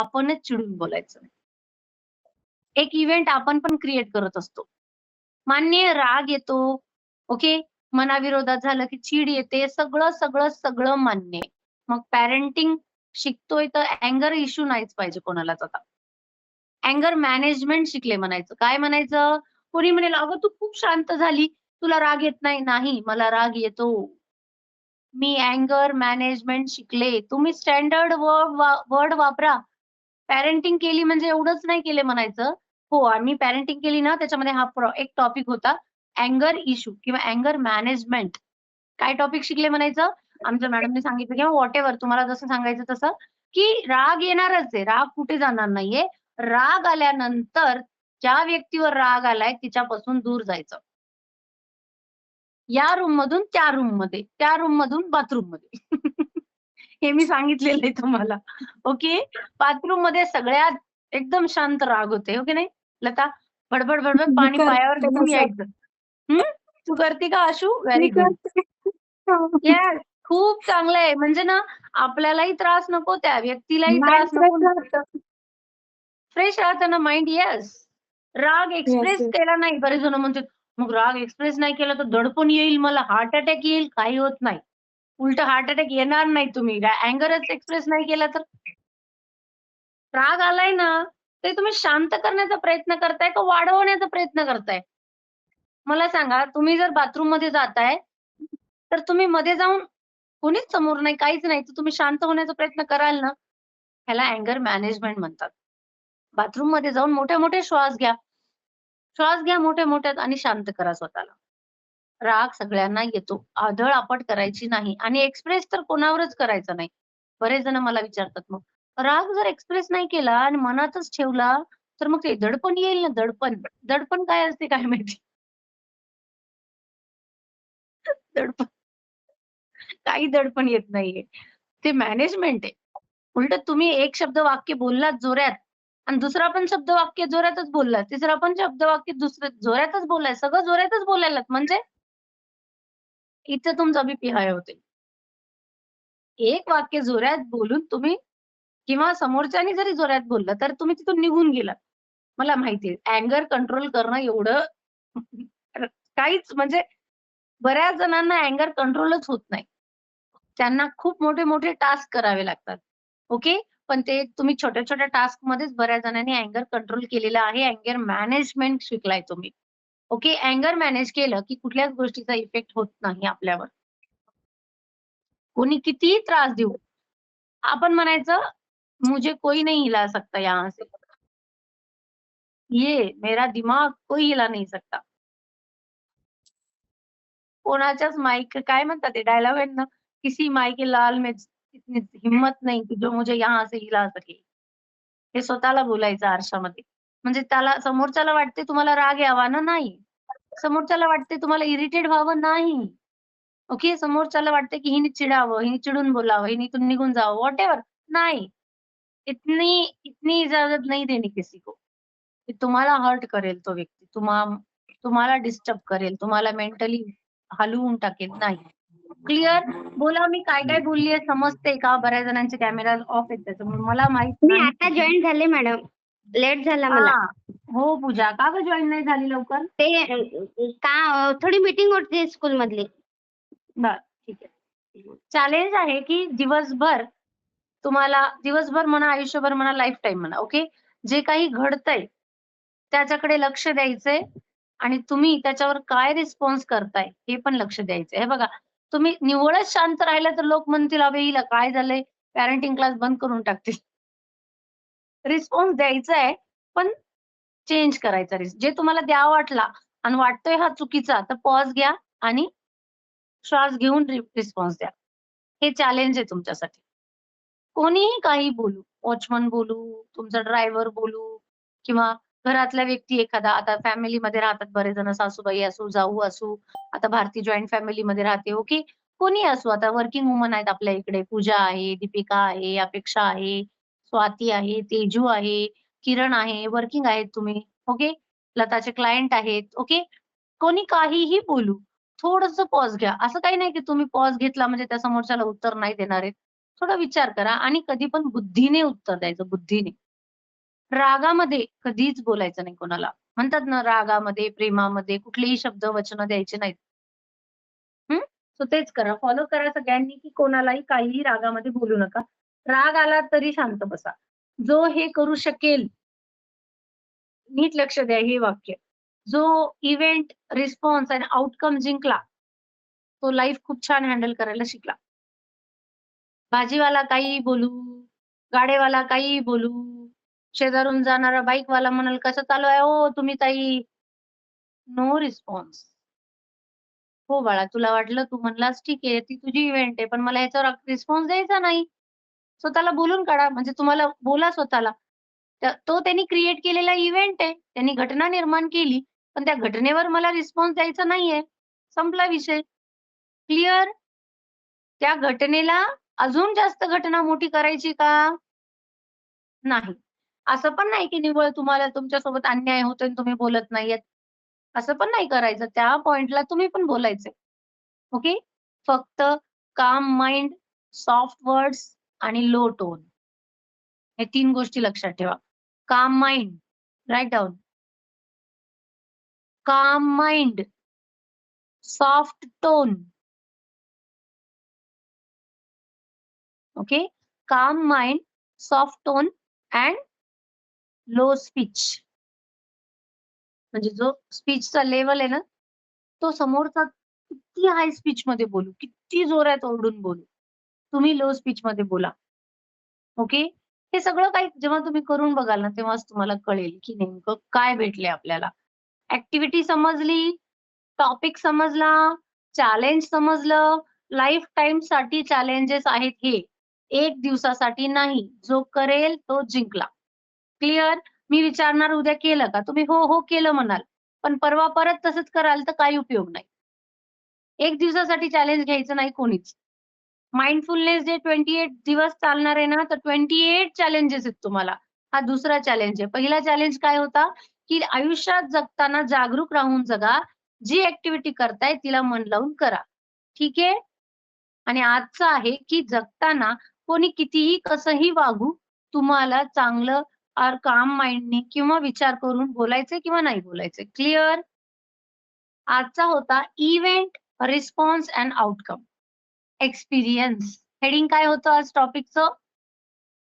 आपणच चिडून बोलायचं. एक इव्हेंट आपण पण क्रिएट करत असतो. मान्य राग येतो, ओके. मनाविरोधात झालं की चीड येते. सगळं मान्य आहे. मग पॅरेंटिंग शिकतोय तर अँगर इश्यू नाहीच पाहिजे कोणालाच आता. अँगर मॅनेजमेंट शिकले म्हणायचं. काय म्हणायचं? कोणी म्हणेल, "अगं तू खूप शांत झाली. तुला राग येत नाही." नाही, मला राग येतो. मी अँगर मॅनेजमेंट शिकले. तुम्ही स्टँडर्ड वर्ड वापरा. पॅरेंटिंग केली म्हणजे एवढंच नाही केले म्हणायचं. हो, आम्ही पॅरेंटिंग केली ना त्याच्यामध्ये हा एक टॉपिक होता अँगर इश्यू किंवा अँगर मॅनेजमेंट. काय टॉपिक शिकले म्हणायचं? आमच्या मॅडमनी सांगितलं किंवा व्हॉटएव्हर तुम्हाला जसं सांगायचं तसं, की राग येणारच आहे. राग कुठे जाणार नाहीये. राग आल्यानंतर ज्या व्यक्तीवर राग आलाय तिच्यापासून दूर जायचं. या रूममधून त्या रूममध्ये, त्या रूममधून बाथरूममध्ये. हे मी सांगितलेलं आहे तुम्हाला. ओके. बाथरूममध्ये सगळ्यात एकदम शांत राग होते, हो की नाही? लता, बडबड मी पाणी पायावर करते घेऊन तसं. यायचं. हं? तू करते का आशू? मी व्हेरी गुड. करते. हो. येस. खूप चांगलं आहे. म्हणजे ना आपल्यालाही त्रास नको, त्या व्यक्तीलाही माइंड त्रास फ्रेश नको. राहतं. फ्रेश राहतं ना माइंड. येस. राग येस, एक्सप्रेस येस. केला नाही. बरेच जण म्हणतात, "मग राग एक्सप्रेस नाही केला तर दडपण येईल मला, हार्ट अटॅक येईल." काही होत नाही. उलटं हार्ट अटॅक येणार नाही तुम्ही अँगरच एक्सप्रेस नाही केला तर. राग आलाय ना, ते तुम्ही शांत करण्याचा प्रयत्न करताय का वाढवण्याचा प्रयत्न करताय? मला सांगा, तुम्ही जर बाथरूममध्ये जाताय, तर तुम्ही मध्ये जाऊन कोणीच समोर नाही, काहीच नाही, तर तुम्ही शांत होण्याचा प्रयत्न कराल ना, ह्याला अँगर मॅनेजमेंट म्हणतात. बाथरूममध्ये जाऊन मोठे-मोठे श्वास घ्या. श्वास घ्या मोठ्या-मोठ्यात आणि शांत करा स्वतःला. राग सगळ्यांना येतो. आदळ-आपट करायची नाही आणि एक्सप्रेस तर कोणावरच करायचा नाही. बरेच जण मला विचारतात मग, राग जर एक्सप्रेस नाही केला आणि मनातच ठेवला, तर मग ते दडपण येईल ना दडपण. दडपण काय असते काय माहिती? दडपण काही दडपण येत नाहीये. ते मॅनेजमेंट आहे. उलटं तुम्ही एक शब्द वाक्य बोललात जोरात आणि दुसरा पण शब्द वाक्य जोरातच बोललात. तिसरा पण शब्द वाक्य दुसरं जोरातच बोललाय. सगळं जोरातच बोलायलात म्हणजे इथे तुमचा बीपी हाय होते. एक वाक्य जोरात बोलून तुम्ही किंवा समोरच्यानी जरी जोरात बोललं, तर तुम्ही तिथून निघून गेलात. मला माहिती आहे अँगर कंट्रोल करणं एवढं काहीच म्हणजे बऱ्याच जणांना अँगर कंट्रोलच होत नाही. त्यांना खूप मोठे-मोठे टास्क करावे लागतात. ओके. पण ते तुम्ही छोट्या-छोट्या टास्कमध्येच बऱ्याच जणांनी अँगर कंट्रोल केलेलं आहे. अँगर मॅनेजमेंट शिकलाय तुम्ही. ओके. अँगर मॅनेज केलं, की कुठल्याच गोष्टीचा इफेक्ट होत नाही आपल्यावर. कोणी कितीही त्रास देऊ, आपण म्हणायचं, "मुझे कोई नहीं हिला सकता यहाँ से. ये मेरा दिमाग कोई हिला नहीं सकता." कोणाच्याच माई काय म्हणतात ते डायलॉग आहेत ना, "किसी माई के लाल में इतनी हिम्मत नहीं कि जो मुझे यहाँ से हिला सके." हे स्वतःला बोलायचं आरशामध्ये. म्हणजे त्याला समोरच्याला वाटते तुम्हाला राग यावा ना, नाही. समोरच्याला वाटते तुम्हाला इरिटेट व्हावं, नाही. ओके. समोरच्याला वाटते की हिने चिडावं, हिने चिडून बोलावं, हिने इथून निघून जावं, व्हॉटएव्हर. नाही. इतनी इतनी इजाज़त नहीं देनी किसी को. की तुम्हाला हर्ट करेल तो व्यक्ती. तुम्हाला डिस्टर्ब करेल, तुम्हाला मेंटली हलवून टाकेल, नाही. क्लिअर? बोला मी काय-काय बोललीये समजते का? बऱ्याच जणांचे कॅमेरा ऑफ आहेत त्याच्यामुळे मला माहीत मी नाही आता की जॉइन झाले मॅडम. लेट झाला मला. हां. हो पूजा. का गं जॉइन नाही झाली लवकर? ते थोडी मीटिंग होती स्कूलमधली. बरं, ठीक आहे. चॅलेंज आहे की दिवसभर तुम्हाला दिवसभर म्हणा, आयुष्यभर म्हणा, लाईफटाईम म्हणा, ओके. जे काही घडतंय त्याच्याकडे लक्ष द्यायचंय आणि तुम्ही त्याच्यावर काय रिस्पॉन्स करताय हे पण लक्ष द्यायचंय. हे बघा, तुम्ही निव्वळच शांत राहिला तर लोक म्हणतील, "अबे हिला काय झालंय? पॅरेंटिंग क्लास बंद करून टाकतील." रिस्पॉन्स द्यायचा आहे, पण चेंज करायचा जे तुम्हाला द्यावा वाटला आणि वाटतोय हा चुकीचा, तर पॉज घ्या आणि श्वास घेऊन रिस्पॉन्स द्या. हे चॅलेंज आहे तुमच्यासाठी. कोणीही काही बोलू, वॉचमन बोलू, तुमचा ड्रायव्हर बोलू किंवा घरातला व्यक्ती एखादा. आता फॅमिलीमध्ये राहतात बरेच जण, सासूबाई असू, जाऊ असू. आता भारती जॉइंट फॅमिलीमध्ये राहते, ओके. कोणीही असू, आता वर्किंग वुमन आहेत आपल्या इकडे. पूजा आहे, दीपिका आहे, अपेक्षा आहे, स्वाती आहे, तेजू आहे, किरण आहे, वर्किंग आहेत तुम्ही, ओके. लताचे क्लायंट आहेत, ओके. कोणी काहीही बोलू, थोडंसं पॉज घ्या. असं काही नाही की तुम्ही पॉज घेतला म्हणजे त्या समोरच्याला उत्तर नाही देणार आहेत. थोडा विचार करा आणि कधी पण बुद्धीने उत्तर द्यायचं, बुद्धीने. रागामध्ये कधीच बोलायचं नाही कोणाला. म्हणतात ना, रागामध्ये, प्रेमामध्ये कुठलेही शब्द, वचनं द्यायचे नाहीत. हं? सो तेच करा. फॉलो करा सगळ्यांनी, की कोणालाही काहीही रागामध्ये बोलू नका. राग आला तरी शांत बसा. जो हे करू शकेल, नीट लक्ष द्या हे वाक्य. जो इव्हेंट, रिस्पॉन्स आणि आउटकम जिंकला, तो लाईफ खूप छान हँडल करायला शिकला. भाजीवाला काहीही बोलू, गाडेवाला काहीही बोलू, शेजारून जाणारा बाईकवाला म्हणाल, "कसं चालू आहे हो तुम्ही ताई?" No response. "हो बाळा, तुला वाटलं तू म्हणलास ठीक आहे, ती तुझी इव्हेंट आहे, पण मला ह्याच्यावर रिस्पॉन्स द्यायचा नाही." स्वतःला बोलून काढा. म्हणजे तुम्हाला बोला स्वतःला. तो त्यांनी क्रिएट केलेला इव्हेंट आहे. त्यांनी घटना निर्माण केली, पण त्या घटनेवर मला रिस्पॉन्स द्यायचा नाहीये. संपला विषय. क्लिअर? त्या घटनेला अजून जास्त घटना मोठी करायची का? नाही. असं पण नाही की निव्वळ तुम्हाला तुमच्यासोबत अन्याय होतोय आणि तुम्ही बोलत नाहीयेत. असं पण नाही करायचं. त्या पॉइंटला तुम्ही पण बोलायचंय. ओके? फक्त काम माइंड, सॉफ्ट वर्ड्स आणि लो टोन. हे 3 गोष्टी लक्षात ठेवा. काम माइंड, राइट डाउन. काम माइंड, सॉफ्ट टोन. ओके? काम mind, soft tone and low speech. म्हणजे जो स्पीचचा लेव्हल आहे ना, तो समोरचा किती हाय स्पीचमध्ये बोलू, किती जोरात ओरडून बोलू. तुम्ही लो स्पीचमध्ये बोला. ओके? हे सगळं काही जेव्हा तुम्ही करून बघाल ना, तेव्हाच तुम्हाला कळेल, की नेमकं काय भेटले आपल्याला. ॲक्टिव्हिटी समजली, टॉपिक समजला, चॅलेंज समजलं. लाईफ टाईमसाठी चॅलेंजेस आहेत हे. 1 दिवसासाठी नाही. जो करेल तो जिंकला. क्लिअर? मी विचारणार उद्या केलं का? तुम्ही हो, हो केलं म्हणाल. पण परवा परत तसंच कराल तर काही उपयोग नाही. 1 दिवसासाठी चॅलेंज घ्यायचं नाही कोणीच. माइंडफुलनेस डे 28 दिवस चालणार आहे ना, तर 28 चॅलेंजेस आहेत तुम्हाला. हा दुसरा चॅलेंज आहे. पहिला चॅलेंज काय होता, की आयुष्यात जगताना जागरूक राहून जगा. जी ॲक्टिव्हिटी करताय तिला मन लावून करा. ठीक आहे? आणि आजचं आहे, की जगताना कोणी कितीही कसंही वागू, तुम्हाला चांगलं और काम माइंडनी किंवा विचार करून बोलायचंय किंवा नाही बोलायचंय. क्लिअर? आजचा होता event, response and outcome. Experience. Heading काय होतं आज टॉपिकचं?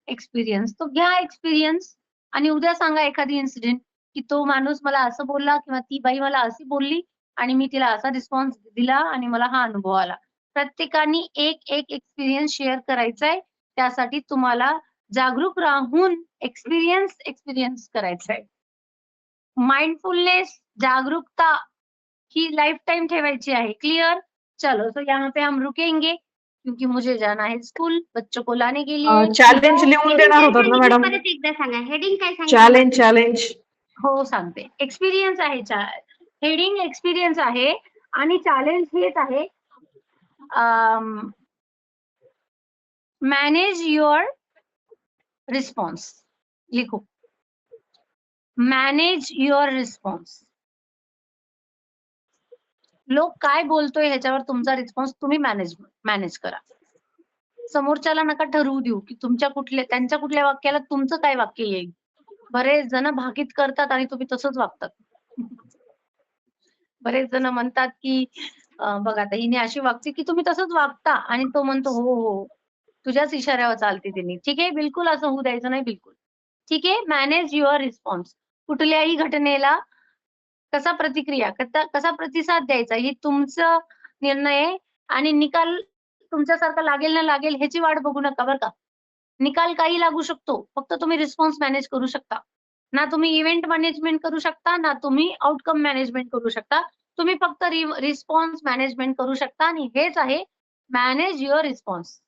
एक्सपिरियन्स. तो घ्या एक्सपिरियन्स आणि उद्या सांगा एखादी इन्सिडेंट, की तो माणूस मला असं बोलला किंवा ती बाई मला अशी बोलली आणि मी तिला असा रिस्पॉन्स दिला आणि मला हा अनुभव आला. प्रत्येकाने एक एक्सपिरियन्स शेअर करायचा आहे. त्यासाठी तुम्हाला जागरूक राहून एक्सपिरियन्स करायचा है। माइंडफुलनेस, जागरूकता ही लाइफ टाइम ठेवायची आहे। क्लियर? चलो तो यहाँ पे हम रुकेंगे क्योंकि मुझे जाना है स्कूल, बच्चों को लाने के लिए। चॅलेंज लिहून हेडिंग देणार काय होतात ना सांगितलं मॅडम? परत एकदा सांगा. हेडिंग काय सांगितलं? चॅलेंज हो सांगते. एक्सपिरियन्स आहे हेडिंग एक्सपिरियन्स आहे आणि चॅलेंज हेच आहे मॅनेज युअर रिस्पॉन्स. लिखो, मॅनेज युअर रिस्पॉन्स. लोक काय बोलतोय ह्याच्यावर तुमचा रिस्पॉन्स तुम्ही मॅनेज करा. समोरच्याला नका ठरवू देऊ की त्यांच्या कुठल्या वाक्याला तुमचं काय वाक्य येईल. बरेच जण भाकीत करतात आणि तुम्ही तसंच वागतात. बरेच जण म्हणतात की बघा आता हिने अशी वागते की तुम्ही तसंच वागता आणि तो म्हणतो हो हो तुझ्याच इशाऱ्यावर चालते तिने. ठीक आहे, बिलकुल असं होऊ द्यायचं नाही बिलकुल. ठीक आहे, मॅनेज युअर रिस्पॉन्स. कुठल्याही घटनेला कसा प्रतिसाद द्यायचा ही तुमचा निर्णय आहे आणि निकाल तुमच्यासारखा लागेल ना लागेल ह्याची वाट बघू नका बरं का. निकाल काही लागू शकतो. फक्त तुम्ही रिस्पॉन्स मॅनेज करू शकता. ना तुम्ही इव्हेंट मॅनेजमेंट करू शकता, ना तुम्ही आउटकम मॅनेजमेंट करू शकता. तुम्ही फक्त रिस्पॉन्स मॅनेजमेंट करू शकता आणि हेच आहे मॅनेज युअर रिस्पॉन्स.